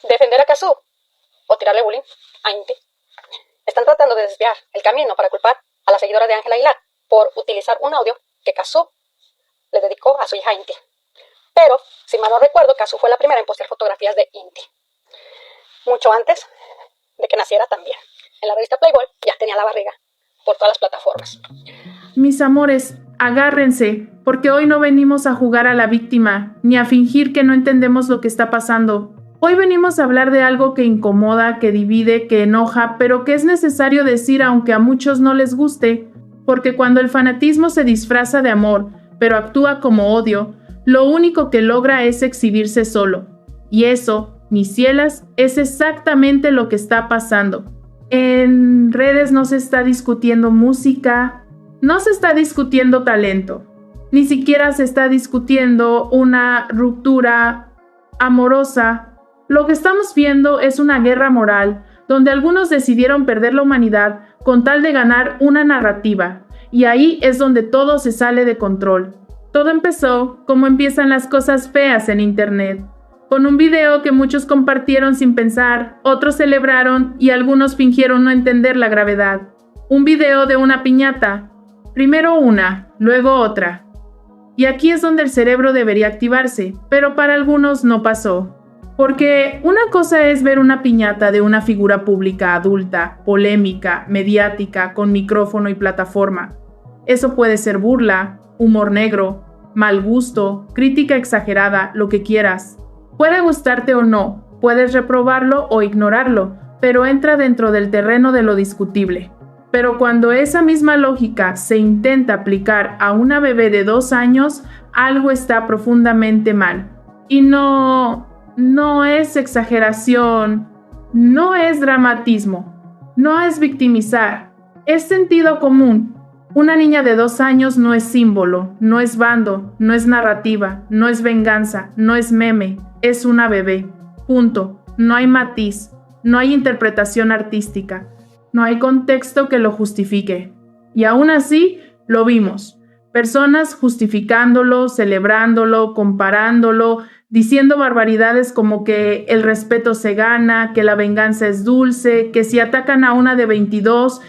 defender a Kazu o tirarle bullying a Inti. Están tratando de desviar el camino para culpar a la seguidora de Ángela Aguilar por utilizar un audio que Kazu le dedicó a su hija Inti. Pero, si mal no recuerdo, Kazu fue la primera en postear fotografías de Inti. Mucho antes de que naciera también. En la revista Playboy ya tenía la barriga por todas las plataformas. Mis amores, agárrense, porque hoy no venimos a jugar a la víctima, ni a fingir que no entendemos lo que está pasando. Hoy venimos a hablar de algo que incomoda, que divide, que enoja, pero que es necesario decir aunque a muchos no les guste, porque cuando el fanatismo se disfraza de amor, pero actúa como odio, lo único que logra es exhibirse solo. Y eso, mis cielas, es exactamente lo que está pasando. En redes no se está discutiendo música, no se está discutiendo talento, ni siquiera se está discutiendo una ruptura amorosa. Lo que estamos viendo es una guerra moral, donde algunos decidieron perder la humanidad con tal de ganar una narrativa, y ahí es donde todo se sale de control. Todo empezó como empiezan las cosas feas en internet, con un video que muchos compartieron sin pensar, otros celebraron y algunos fingieron no entender la gravedad. Un video de una piñata, primero una, luego otra. Y aquí es donde el cerebro debería activarse, pero para algunos no pasó. Porque una cosa es ver una piñata de una figura pública adulta, polémica, mediática, con micrófono y plataforma. Eso puede ser burla, humor negro, mal gusto, crítica exagerada, lo que quieras. Puede gustarte o no, puedes reprobarlo o ignorarlo, pero entra dentro del terreno de lo discutible. Pero cuando esa misma lógica se intenta aplicar a una bebé de 2 años, algo está profundamente mal. Y no es exageración, no es dramatismo, no es victimizar, es sentido común. Una niña de 2 años no es símbolo, no es bando, no es narrativa, no es venganza, no es meme, es una bebé. Punto. No hay matiz, no hay interpretación artística, no hay contexto que lo justifique. Y aún así, lo vimos. Personas justificándolo, celebrándolo, comparándolo, diciendo barbaridades como que el respeto se gana, que la venganza es dulce, que si atacan a una de 22,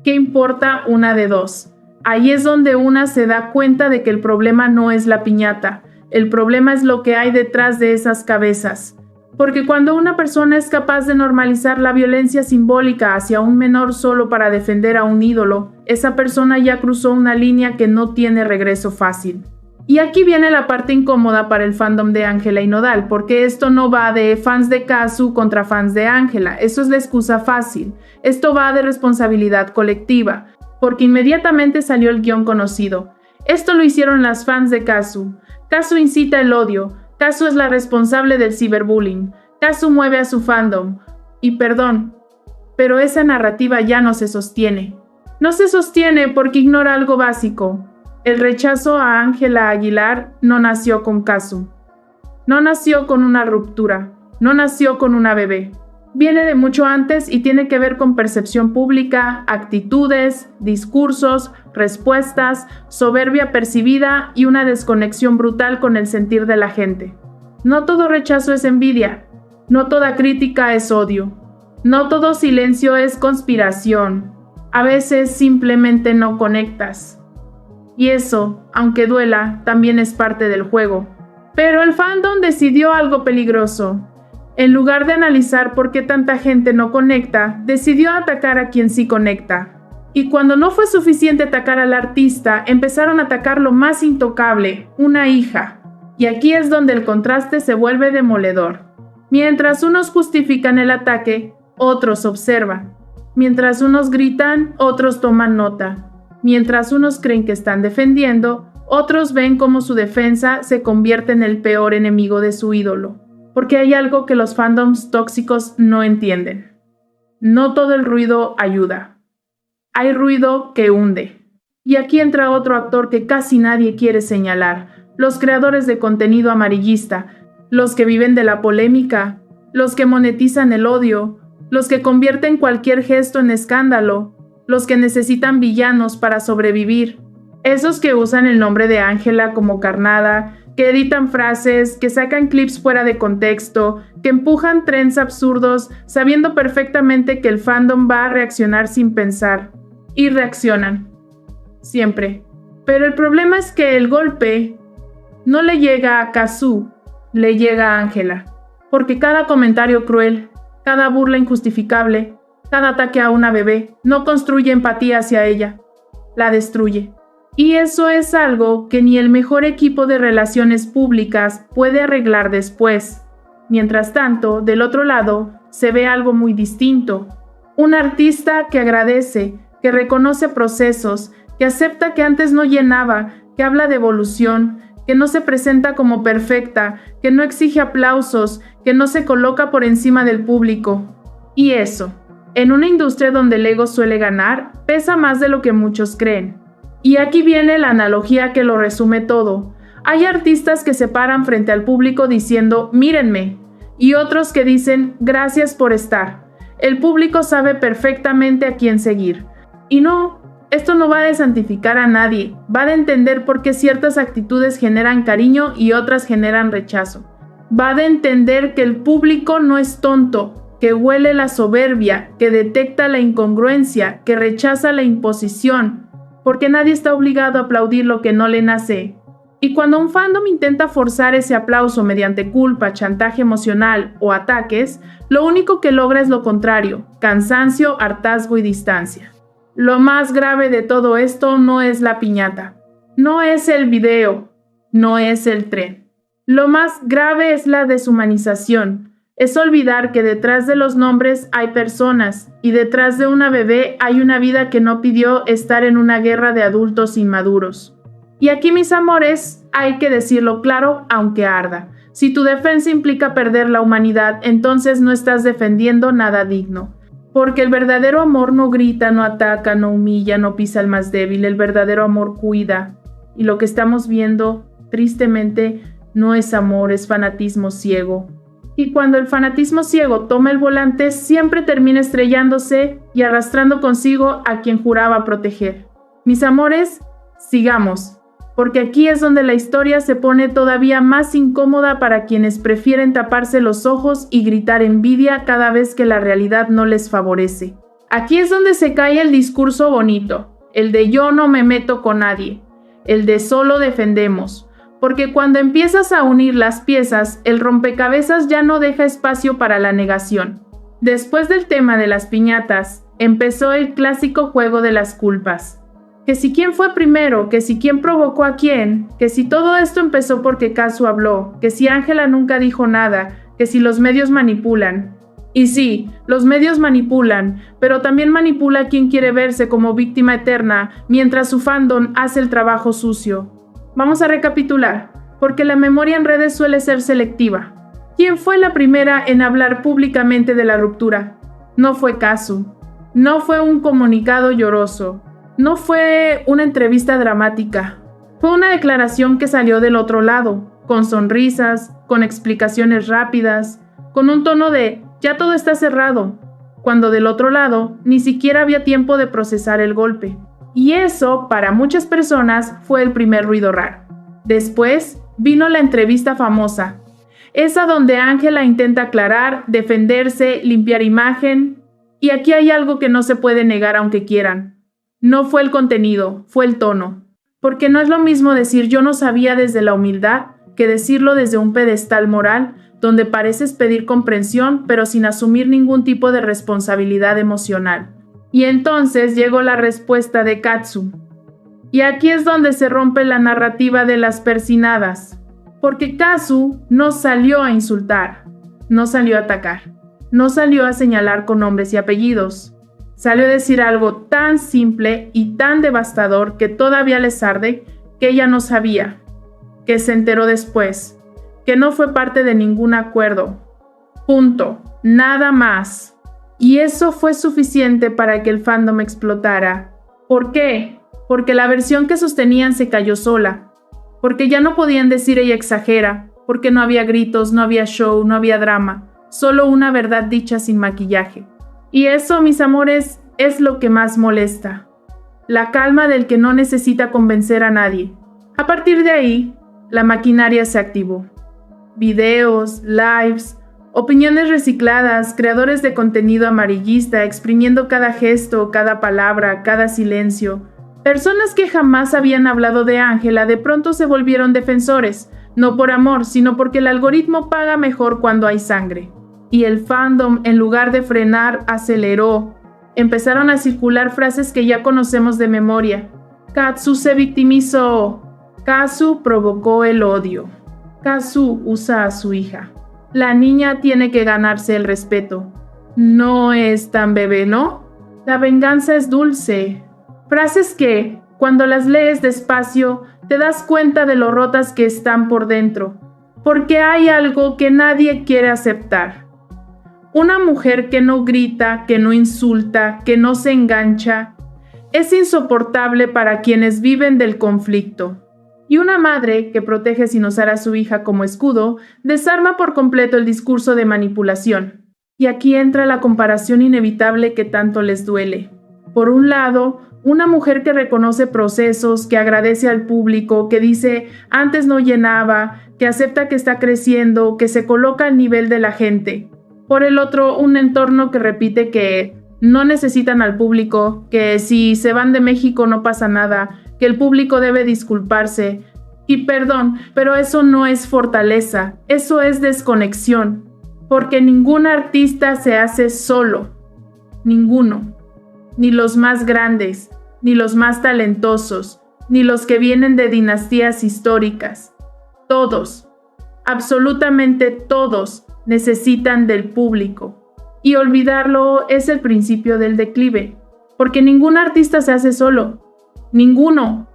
¿qué importa una de 2? Ahí es donde una se da cuenta de que el problema no es la piñata, el problema es lo que hay detrás de esas cabezas. Porque cuando una persona es capaz de normalizar la violencia simbólica hacia un menor solo para defender a un ídolo, esa persona ya cruzó una línea que no tiene regreso fácil. Y aquí viene la parte incómoda para el fandom de Ángela y Nodal, porque esto no va de fans de Kazu contra fans de Ángela, eso es la excusa fácil. Esto va de responsabilidad colectiva, porque inmediatamente salió el guión conocido. Esto lo hicieron las fans de Kazu. Kazu incita el odio, Kazu es la responsable del ciberbullying, Kazu mueve a su fandom. Y perdón, pero esa narrativa ya no se sostiene. No se sostiene porque ignora algo básico. El rechazo a Ángela Aguilar no nació con Kazu. No nació con una ruptura. No nació con una bebé. Viene de mucho antes y tiene que ver con percepción pública, actitudes, discursos, respuestas, soberbia percibida y una desconexión brutal con el sentir de la gente. No todo rechazo es envidia. No toda crítica es odio. No todo silencio es conspiración. A veces simplemente no conectas. Y eso, aunque duela, también es parte del juego. Pero el fandom decidió algo peligroso. En lugar de analizar por qué tanta gente no conecta, decidió atacar a quien sí conecta. Y cuando no fue suficiente atacar al artista, empezaron a atacar lo más intocable, una hija. Y aquí es donde el contraste se vuelve demoledor. Mientras unos justifican el ataque, otros observan. Mientras unos gritan, otros toman nota. Mientras unos creen que están defendiendo, otros ven cómo su defensa se convierte en el peor enemigo de su ídolo. Porque hay algo que los fandoms tóxicos no entienden. No todo el ruido ayuda. Hay ruido que hunde. Y aquí entra otro actor que casi nadie quiere señalar. Los creadores de contenido amarillista, los que viven de la polémica, los que monetizan el odio, los que convierten cualquier gesto en escándalo, los que necesitan villanos para sobrevivir, esos que usan el nombre de Ángela como carnada, que editan frases, que sacan clips fuera de contexto, que empujan trends absurdos, sabiendo perfectamente que el fandom va a reaccionar sin pensar. Y reaccionan. Siempre. Pero el problema es que el golpe no le llega a Kazu, le llega a Ángela. Porque cada comentario cruel, cada burla injustificable, cada ataque a una bebé no construye empatía hacia ella, la destruye. Y eso es algo que ni el mejor equipo de relaciones públicas puede arreglar después. Mientras tanto, del otro lado, se ve algo muy distinto. Un artista que agradece, que reconoce procesos, que acepta que antes no llenaba, que habla de evolución, que no se presenta como perfecta, que no exige aplausos, que no se coloca por encima del público. Y eso, en una industria donde el ego suele ganar, pesa más de lo que muchos creen. Y aquí viene la analogía que lo resume todo. Hay artistas que se paran frente al público diciendo, mírenme, y otros que dicen, gracias por estar. El público sabe perfectamente a quién seguir. Y no, esto no va de santificar a nadie, va de entender por qué ciertas actitudes generan cariño y otras generan rechazo. Va de entender que el público no es tonto, que huele la soberbia, que detecta la incongruencia, que rechaza la imposición, porque nadie está obligado a aplaudir lo que no le nace. Y cuando un fandom intenta forzar ese aplauso mediante culpa, chantaje emocional o ataques, lo único que logra es lo contrario, cansancio, hartazgo y distancia. Lo más grave de todo esto no es la piñata, no es el video, no es el tren. Lo más grave es la deshumanización, es olvidar que detrás de los nombres hay personas y detrás de una bebé hay una vida que no pidió estar en una guerra de adultos inmaduros. Y aquí, mis amores, hay que decirlo claro, aunque arda. Si tu defensa implica perder la humanidad, entonces no estás defendiendo nada digno. Porque el verdadero amor no grita, no ataca, no humilla, no pisa al más débil. El verdadero amor cuida. Y lo que estamos viendo, tristemente, no es amor, es fanatismo ciego. Y cuando el fanatismo ciego toma el volante, siempre termina estrellándose y arrastrando consigo a quien juraba proteger. Mis amores, sigamos. Porque aquí es donde la historia se pone todavía más incómoda para quienes prefieren taparse los ojos y gritar envidia cada vez que la realidad no les favorece. Aquí es donde se cae el discurso bonito, el de yo no me meto con nadie, el de solo defendemos, porque cuando empiezas a unir las piezas, el rompecabezas ya no deja espacio para la negación. Después del tema de las piñatas, empezó el clásico juego de las culpas. Que si quién fue primero, que si quién provocó a quién, que si todo esto empezó porque Kazu habló, que si Ángela nunca dijo nada, que si los medios manipulan. Y sí, los medios manipulan, pero también manipula quien quiere verse como víctima eterna, mientras su fandom hace el trabajo sucio. Vamos a recapitular, porque la memoria en redes suele ser selectiva. ¿Quién fue la primera en hablar públicamente de la ruptura? No fue Kazu, no fue un comunicado lloroso. No fue una entrevista dramática, fue una declaración que salió del otro lado, con sonrisas, con explicaciones rápidas, con un tono de ya todo está cerrado, cuando del otro lado ni siquiera había tiempo de procesar el golpe. Y eso, para muchas personas, fue el primer ruido raro. Después vino la entrevista famosa, esa donde Ángela intenta aclarar, defenderse, limpiar imagen, y aquí hay algo que no se puede negar aunque quieran. No fue el contenido, fue el tono. Porque no es lo mismo decir yo no sabía desde la humildad que decirlo desde un pedestal moral donde pareces pedir comprensión pero sin asumir ningún tipo de responsabilidad emocional. Y entonces llegó la respuesta de Kazu. Y aquí es donde se rompe la narrativa de las persinadas. Porque Kazu no salió a insultar, no salió a atacar, no salió a señalar con nombres y apellidos. Salió a decir algo tan simple y tan devastador que todavía les arde, que ella no sabía, que se enteró después, que no fue parte de ningún acuerdo. Punto. Nada más. Y eso fue suficiente para que el fandom explotara. ¿Por qué? Porque la versión que sostenían se cayó sola. Porque ya no podían decir ella exagera, porque no había gritos, no había show, no había drama, solo una verdad dicha sin maquillaje. Y eso, mis amores, es lo que más molesta. La calma del que no necesita convencer a nadie. A partir de ahí, la maquinaria se activó. Videos, lives, opiniones recicladas, creadores de contenido amarillista exprimiendo cada gesto, cada palabra, cada silencio. Personas que jamás habían hablado de Ángela de pronto se volvieron defensores, no por amor, sino porque el algoritmo paga mejor cuando hay sangre. Y el fandom, en lugar de frenar, aceleró. Empezaron a circular frases que ya conocemos de memoria. Katsu se victimizó. Kazu provocó el odio. Kazu usa a su hija. La niña tiene que ganarse el respeto. No es tan bebé, ¿no? La venganza es dulce. Frases que, cuando las lees despacio, te das cuenta de lo rotas que están por dentro. Porque hay algo que nadie quiere aceptar. Una mujer que no grita, que no insulta, que no se engancha, es insoportable para quienes viven del conflicto. Y una madre que protege sin usar a su hija como escudo, desarma por completo el discurso de manipulación. Y aquí entra la comparación inevitable que tanto les duele. Por un lado, una mujer que reconoce procesos, que agradece al público, que dice antes no llenaba, que acepta que está creciendo, que se coloca al nivel de la gente. Por el otro, un entorno que repite que no necesitan al público, que si se van de México no pasa nada, que el público debe disculparse. Y perdón, pero eso no es fortaleza, eso es desconexión, porque ningún artista se hace solo, ninguno, ni los más grandes, ni los más talentosos, ni los que vienen de dinastías históricas. Todos, absolutamente todos, necesitan del público. Y olvidarlo es el principio del declive, porque ningún artista se hace solo. Ninguno.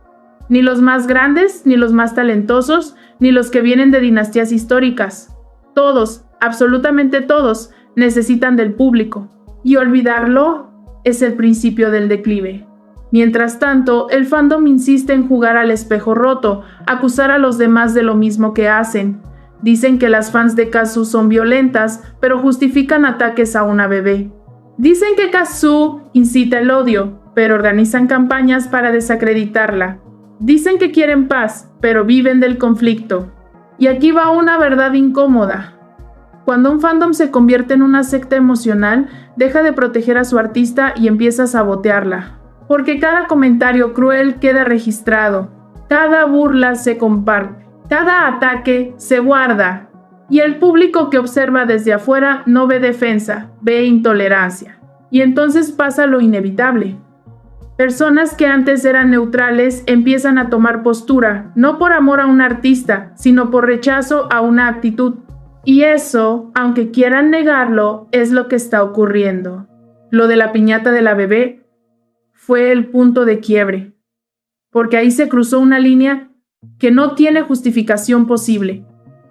Ni los más grandes, ni los más talentosos, ni los que vienen de dinastías históricas. Todos, absolutamente todos, necesitan del público. Y olvidarlo es el principio del declive. Mientras tanto, el fandom insiste en jugar al espejo roto, acusar a los demás de lo mismo que hacen. Dicen que las fans de Kazu son violentas, pero justifican ataques a una bebé. Dicen que Kazu incita el odio, pero organizan campañas para desacreditarla. Dicen que quieren paz, pero viven del conflicto. Y aquí va una verdad incómoda. Cuando un fandom se convierte en una secta emocional, deja de proteger a su artista y empieza a sabotearla. Porque cada comentario cruel queda registrado, cada burla se comparte. Cada ataque se guarda y el público que observa desde afuera no ve defensa, ve intolerancia. Y entonces pasa lo inevitable. Personas que antes eran neutrales empiezan a tomar postura, no por amor a un artista, sino por rechazo a una actitud. Y eso, aunque quieran negarlo, es lo que está ocurriendo. Lo de la piñata de la bebé fue el punto de quiebre, porque ahí se cruzó una línea que no tiene justificación posible.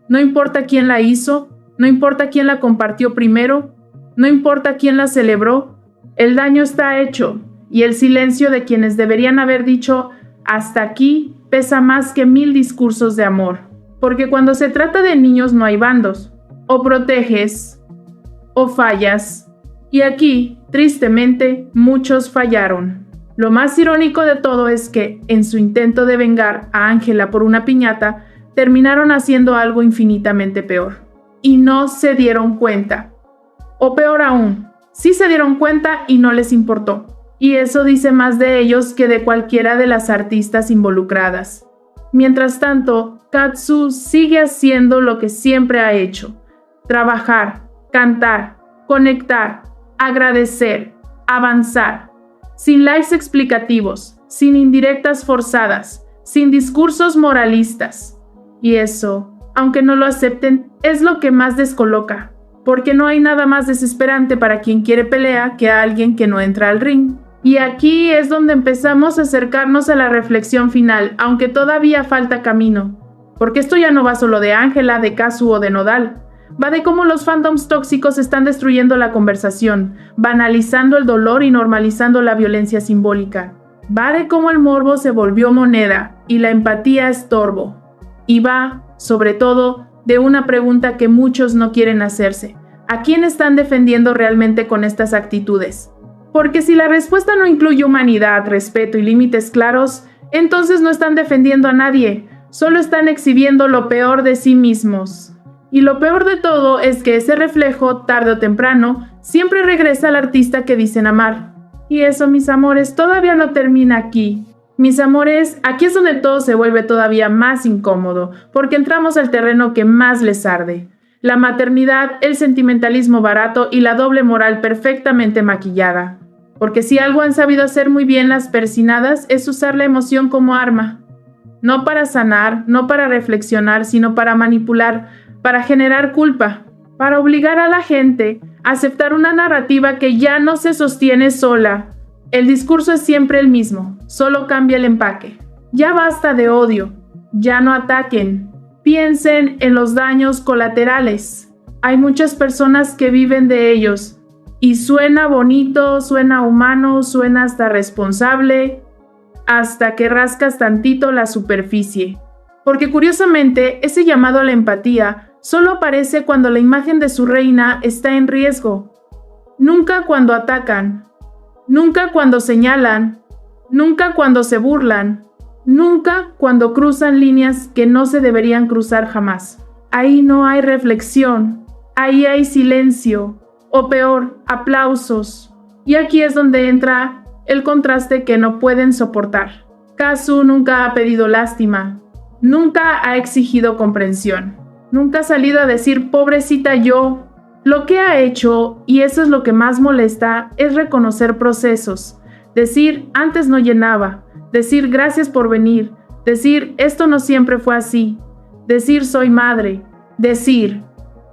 No importa quién la hizo, no importa quién la compartió primero, no importa quién la celebró, el daño está hecho y el silencio de quienes deberían haber dicho hasta aquí pesa más que 1000 discursos de amor. Porque cuando se trata de niños no hay bandos, o proteges o fallas, y aquí, tristemente, muchos fallaron. Lo más irónico de todo es que, en su intento de vengar a Ángela por una piñata, terminaron haciendo algo infinitamente peor. Y no se dieron cuenta. O peor aún, sí se dieron cuenta y no les importó. Y eso dice más de ellos que de cualquiera de las artistas involucradas. Mientras tanto, Katsu sigue haciendo lo que siempre ha hecho. Trabajar, cantar, conectar, agradecer, avanzar. Sin likes explicativos, sin indirectas forzadas, sin discursos moralistas. Y eso, aunque no lo acepten, es lo que más descoloca, porque no hay nada más desesperante para quien quiere pelea que a alguien que no entra al ring. Y aquí es donde empezamos a acercarnos a la reflexión final, aunque todavía falta camino. Porque esto ya no va solo de Ángela, de Kazu o de Nodal. Va de cómo los fandoms tóxicos están destruyendo la conversación, banalizando el dolor y normalizando la violencia simbólica. Va de cómo el morbo se volvió moneda y la empatía estorbo. Y va, sobre todo, de una pregunta que muchos no quieren hacerse. ¿A quién están defendiendo realmente con estas actitudes? Porque si la respuesta no incluye humanidad, respeto y límites claros, entonces no están defendiendo a nadie, Solo están exhibiendo lo peor de sí mismos. Y lo peor de todo es que ese reflejo, tarde o temprano, siempre regresa al artista que dicen amar. Y eso, mis amores, todavía no termina aquí. Mis amores, aquí es donde todo se vuelve todavía más incómodo, porque entramos al terreno que más les arde. La maternidad, el sentimentalismo barato y la doble moral perfectamente maquillada. Porque si algo han sabido hacer muy bien las persinadas es usar la emoción como arma. No para sanar, no para reflexionar, sino para manipular, para generar culpa, para obligar a la gente a aceptar una narrativa que ya no se sostiene sola. El discurso es siempre el mismo, solo cambia el empaque. Ya basta de odio, ya no ataquen. Piensen en los daños colaterales. Hay muchas personas que viven de ellos. Y suena bonito, suena humano, suena hasta responsable, hasta que rascas tantito la superficie. Porque curiosamente, ese llamado a la empatía solo aparece cuando la imagen de su reina está en riesgo. Nunca cuando atacan, nunca cuando señalan, nunca cuando se burlan, nunca cuando cruzan líneas que no se deberían cruzar jamás. Ahí no hay reflexión, ahí hay silencio, o peor, aplausos. Y aquí es donde entra el contraste que no pueden soportar. Kazu nunca ha pedido lástima, nunca ha exigido comprensión, nunca ha salido a decir pobrecita yo. Lo que ha hecho, y eso es lo que más molesta, es reconocer procesos, decir antes no llenaba, decir gracias por venir, decir esto no siempre fue así, decir soy madre, decir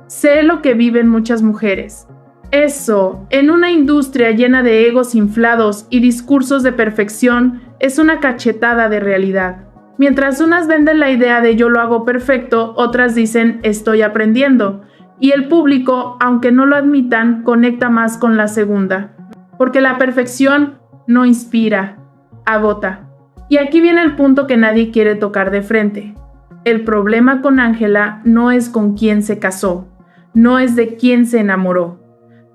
sé lo que viven muchas mujeres. Eso, en una industria llena de egos inflados y discursos de perfección, es una cachetada de realidad. Mientras unas venden la idea de yo lo hago perfecto, otras dicen estoy aprendiendo. Y el público, aunque no lo admitan, conecta más con la segunda. Porque la perfección no inspira, agota. Y aquí viene el punto que nadie quiere tocar de frente. El problema con Ángela no es con quién se casó, no es de quién se enamoró.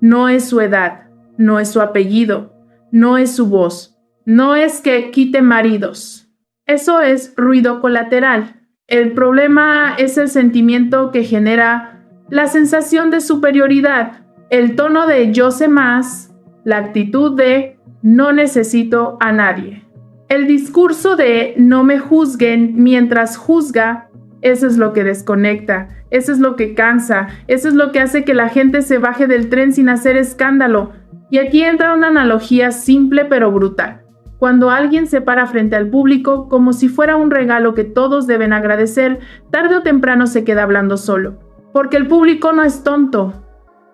No es su edad, no es su apellido, no es su voz, no es que quite maridos. Eso es ruido colateral. El problema es el sentimiento que genera la sensación de superioridad, el tono de yo sé más, la actitud de no necesito a nadie. El discurso de no me juzguen mientras juzga, eso es lo que desconecta. Eso es lo que cansa, eso es lo que hace que la gente se baje del tren sin hacer escándalo. Y aquí entra una analogía simple pero brutal. Cuando alguien se para frente al público como si fuera un regalo que todos deben agradecer, tarde o temprano se queda hablando solo. Porque el público no es tonto.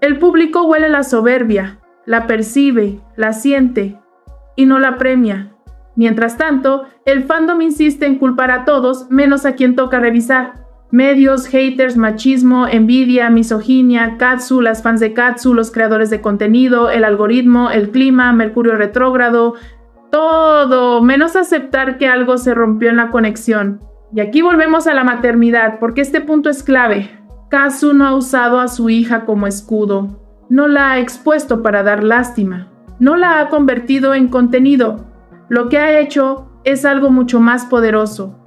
El público huele la soberbia, la percibe, la siente y no la premia. Mientras tanto, el fandom insiste en culpar a todos menos a quien toca revisar. Medios, haters, machismo, envidia, misoginia, Kazu, las fans de Kazu, los creadores de contenido, el algoritmo, el clima, Mercurio retrógrado, todo, menos aceptar que algo se rompió en la conexión. Y aquí volvemos a la maternidad, porque este punto es clave. Kazu no ha usado a su hija como escudo, no la ha expuesto para dar lástima, no la ha convertido en contenido. Lo que ha hecho es algo mucho más poderoso,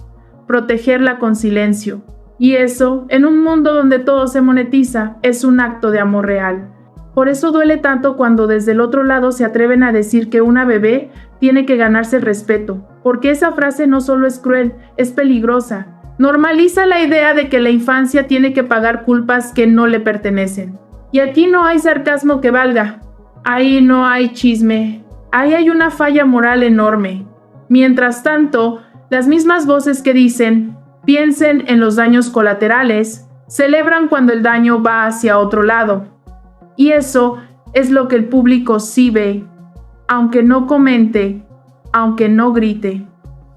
protegerla con silencio. Y eso, en un mundo donde todo se monetiza, es un acto de amor real. Por eso duele tanto cuando desde el otro lado se atreven a decir que una bebé tiene que ganarse el respeto, porque esa frase no solo es cruel, es peligrosa. Normaliza la idea de que la infancia tiene que pagar culpas que no le pertenecen. Y aquí no hay sarcasmo que valga, ahí no hay chisme, ahí hay una falla moral enorme. Mientras tanto, las mismas voces que dicen piensen en los daños colaterales, celebran cuando el daño va hacia otro lado. Y eso es lo que el público sí ve, aunque no comente, aunque no grite,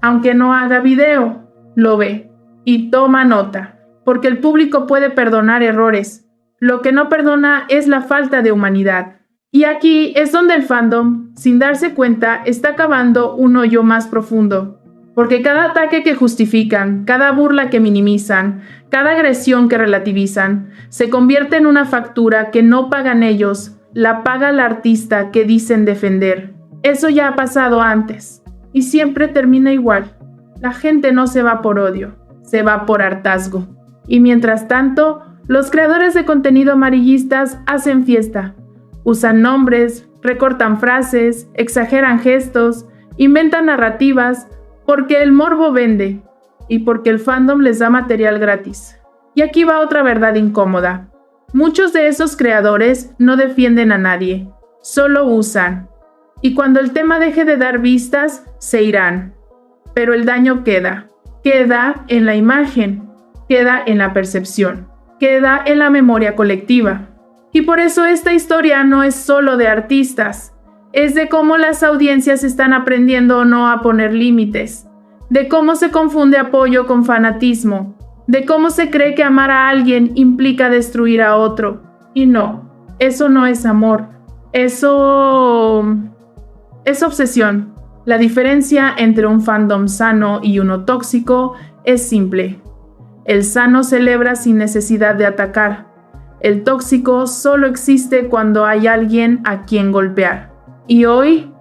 aunque no haga video, lo ve y toma nota, porque el público puede perdonar errores. Lo que no perdona es la falta de humanidad. Y aquí es donde el fandom, sin darse cuenta, está cavando un hoyo más profundo. Porque cada ataque que justifican, cada burla que minimizan, cada agresión que relativizan, se convierte en una factura que no pagan ellos, la paga el artista que dicen defender. Eso ya ha pasado antes, y siempre termina igual. La gente no se va por odio, se va por hartazgo. Y mientras tanto, los creadores de contenido amarillistas hacen fiesta. Usan nombres, recortan frases, exageran gestos, inventan narrativas, porque el morbo vende y porque el fandom les da material gratis. Y aquí va otra verdad incómoda. Muchos de esos creadores no defienden a nadie, solo usan. Y cuando el tema deje de dar vistas, se irán. Pero el daño queda en la imagen, queda en la percepción, queda en la memoria colectiva. Y por eso esta historia no es solo de artistas, es de cómo las audiencias están aprendiendo o no a poner límites, de cómo se confunde apoyo con fanatismo, de cómo se cree que amar a alguien implica destruir a otro. Y no, eso no es amor, eso es obsesión. La diferencia entre un fandom sano y uno tóxico es simple. El sano celebra sin necesidad de atacar. El tóxico solo existe cuando hay alguien a quien golpear. Y hoy,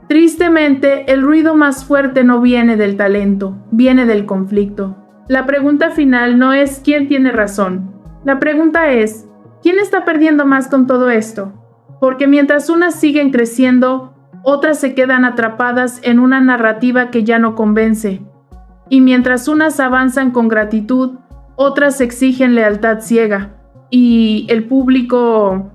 tristemente, el ruido más fuerte no viene del talento, viene del conflicto. La pregunta final no es quién tiene razón. La pregunta es, ¿quién está perdiendo más con todo esto? Porque mientras unas siguen creciendo, otras se quedan atrapadas en una narrativa que ya no convence. Y mientras unas avanzan con gratitud, otras exigen lealtad ciega. Y el público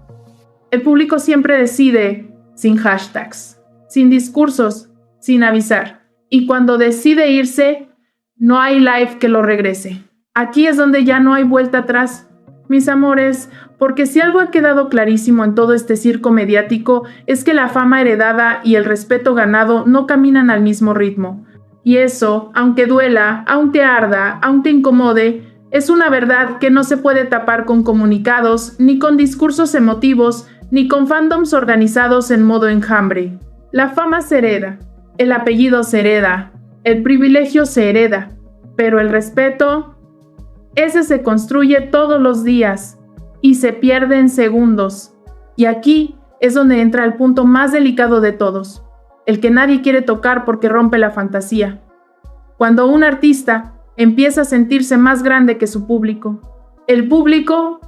siempre decide sin hashtags, sin discursos, sin avisar. Y cuando decide irse, no hay live que lo regrese. Aquí es donde ya no hay vuelta atrás. Mis amores, porque si algo ha quedado clarísimo en todo este circo mediático es que la fama heredada y el respeto ganado no caminan al mismo ritmo. Y eso, aunque duela, aunque arda, aunque incomode, es una verdad que no se puede tapar con comunicados, ni con discursos emotivos, ni con fandoms organizados en modo enjambre. La fama se hereda, el apellido se hereda, el privilegio se hereda, pero el respeto, ese se construye todos los días y se pierde en segundos. Y aquí es donde entra el punto más delicado de todos, el que nadie quiere tocar porque rompe la fantasía. Cuando un artista empieza a sentirse más grande que su público, el público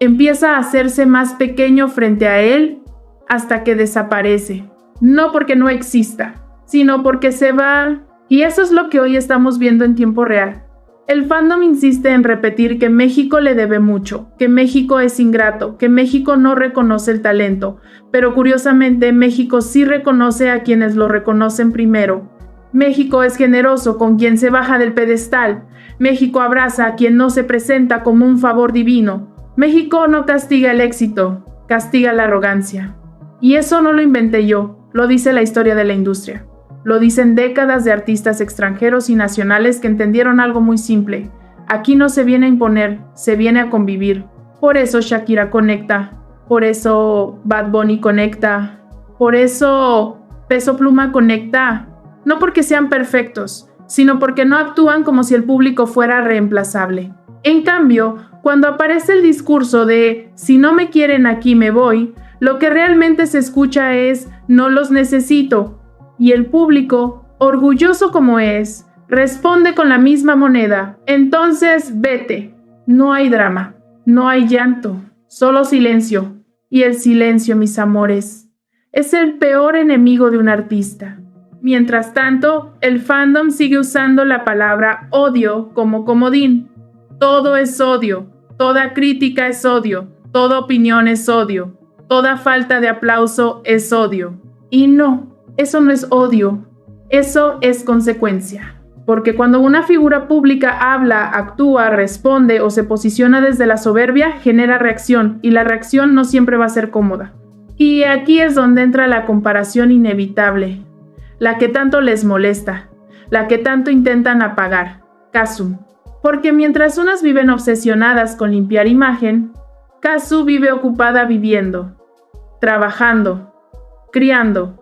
empieza a hacerse más pequeño frente a él hasta que desaparece. No porque no exista, sino porque se va. Y eso es lo que hoy estamos viendo en tiempo real. El fandom insiste en repetir que México le debe mucho, que México es ingrato, que México no reconoce el talento, pero curiosamente México sí reconoce a quienes lo reconocen primero. México es generoso con quien se baja del pedestal. México abraza a quien no se presenta como un favor divino. México no castiga el éxito, castiga la arrogancia. Y eso no lo inventé yo, lo dice la historia de la industria. Lo dicen décadas de artistas extranjeros y nacionales que entendieron algo muy simple. Aquí no se viene a imponer, se viene a convivir. Por eso Shakira conecta, por eso Bad Bunny conecta, por eso Peso Pluma conecta. No porque sean perfectos, sino porque no actúan como si el público fuera reemplazable. En cambio, cuando aparece el discurso de si no me quieren aquí me voy, lo que realmente se escucha es no los necesito. Y el público, orgulloso como es, responde con la misma moneda. Entonces, vete. No hay drama, no hay llanto, solo silencio. Y el silencio, mis amores, es el peor enemigo de un artista. Mientras tanto, el fandom sigue usando la palabra odio como comodín. Todo es odio, toda crítica es odio, toda opinión es odio, toda falta de aplauso es odio. Y no. Eso no es odio, eso es consecuencia. Porque cuando una figura pública habla, actúa, responde o se posiciona desde la soberbia, genera reacción, y la reacción no siempre va a ser cómoda. Y aquí es donde entra la comparación inevitable, la que tanto les molesta, la que tanto intentan apagar, Kazu. Porque mientras unas viven obsesionadas con limpiar imagen, Kazu vive ocupada viviendo, trabajando, criando,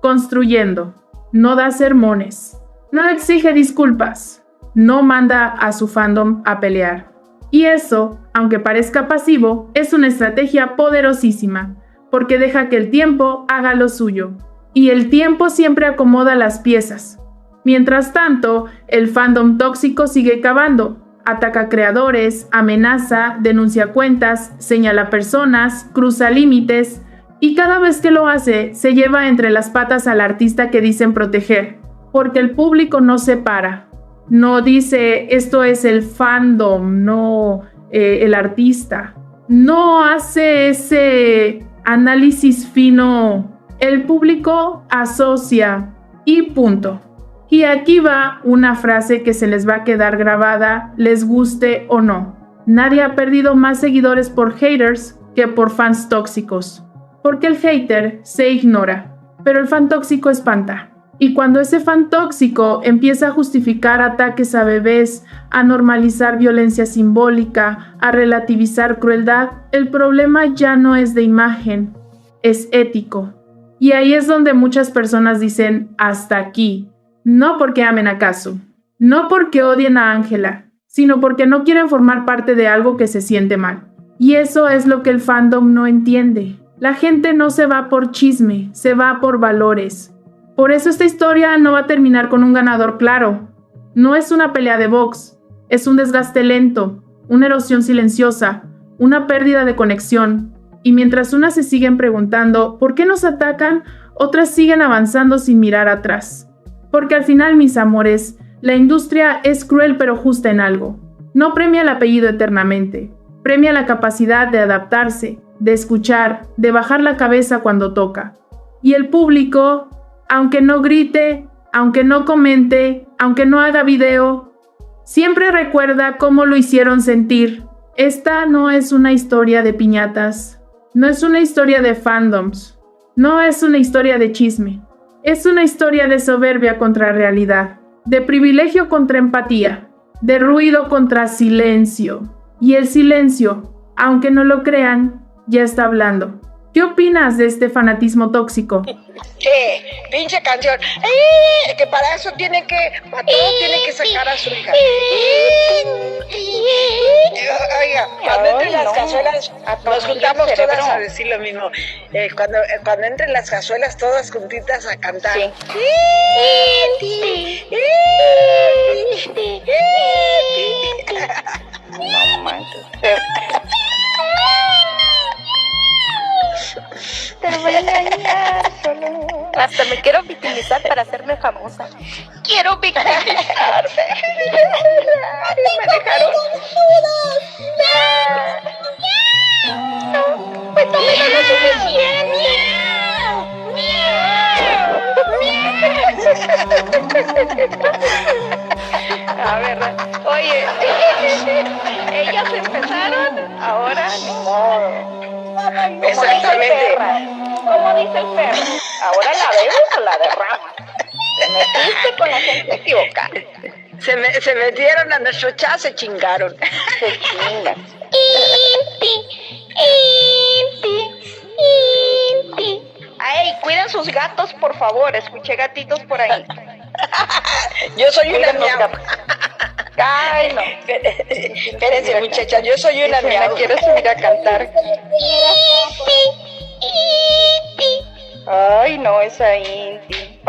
construyendo, no da sermones, no exige disculpas, no manda a su fandom a pelear. Y eso, aunque parezca pasivo, es una estrategia poderosísima, porque deja que el tiempo haga lo suyo. Y el tiempo siempre acomoda las piezas. Mientras tanto, el fandom tóxico sigue cavando. Ataca a creadores, amenaza, denuncia cuentas, señala personas, cruza límites y cada vez que lo hace se lleva entre las patas al artista que dicen proteger, porque el público no se para. No dice esto es el fandom, no el artista. No hace ese análisis fino. El público asocia y punto. Y aquí va una frase que se les va a quedar grabada, les guste o no. Nadie ha perdido más seguidores por haters que por fans tóxicos. Porque el hater se ignora, pero el fan tóxico espanta. Y cuando ese fan tóxico empieza a justificar ataques a bebés, a normalizar violencia simbólica, a relativizar crueldad, el problema ya no es de imagen, es ético. Y ahí es donde muchas personas dicen hasta aquí. No porque amen a Kazu, no porque odien a Ángela, sino porque no quieren formar parte de algo que se siente mal. Y eso es lo que el fandom no entiende. La gente no se va por chisme, se va por valores. Por eso esta historia no va a terminar con un ganador claro. No es una pelea de box, es un desgaste lento, una erosión silenciosa, una pérdida de conexión. Y mientras unas se siguen preguntando ¿por qué nos atacan?, otras siguen avanzando sin mirar atrás. Porque al final, mis amores, la industria es cruel pero justa en algo. No premia el apellido eternamente, premia la capacidad de adaptarse, de escuchar, de bajar la cabeza cuando toca. Y el público, aunque no grite, aunque no comente, aunque no haga video, siempre recuerda cómo lo hicieron sentir. Esta no es una historia de piñatas, no es una historia de fandoms, no es una historia de chisme. Es una historia de soberbia contra realidad, de privilegio contra empatía, de ruido contra silencio. Y el silencio, aunque no lo crean, ya está hablando. ¿Qué opinas de este fanatismo tóxico? ¿Qué? Pinche canción. Que para eso tiene que, para todo tiene que sacar a su hija. Oiga, cuando entren las cazuelas, nos juntamos todas a decir lo mismo. Cuando entren las cazuelas, todas juntitas a cantar. No manches. Te voy a engañar, solo. Hasta me quiero victimizar para hacerme famosa. Quiero victimizarme. Me dejaron. Pues no me da lo suficiente. A ver, oye, ellas empezaron, ahora no. Exactamente. Como dice el perro, ahora la bebes o la derramas. Te metiste con la gente equivocada. Se metieron a nuestro chat, se chingaron. Se chingan. Ay, cuiden sus gatos, por favor. Escuché gatitos por ahí. Yo soy una Cuiden los miau. gatos. Ay, no. Espérense, muchachas, yo soy una Me miau. la quiero subir a cantar. Ay, no, esa Inti.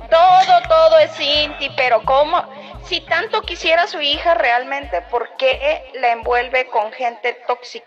Todo es Inti, pero ¿cómo? Si tanto quisiera a su hija realmente, ¿por qué la envuelve con gente tóxica?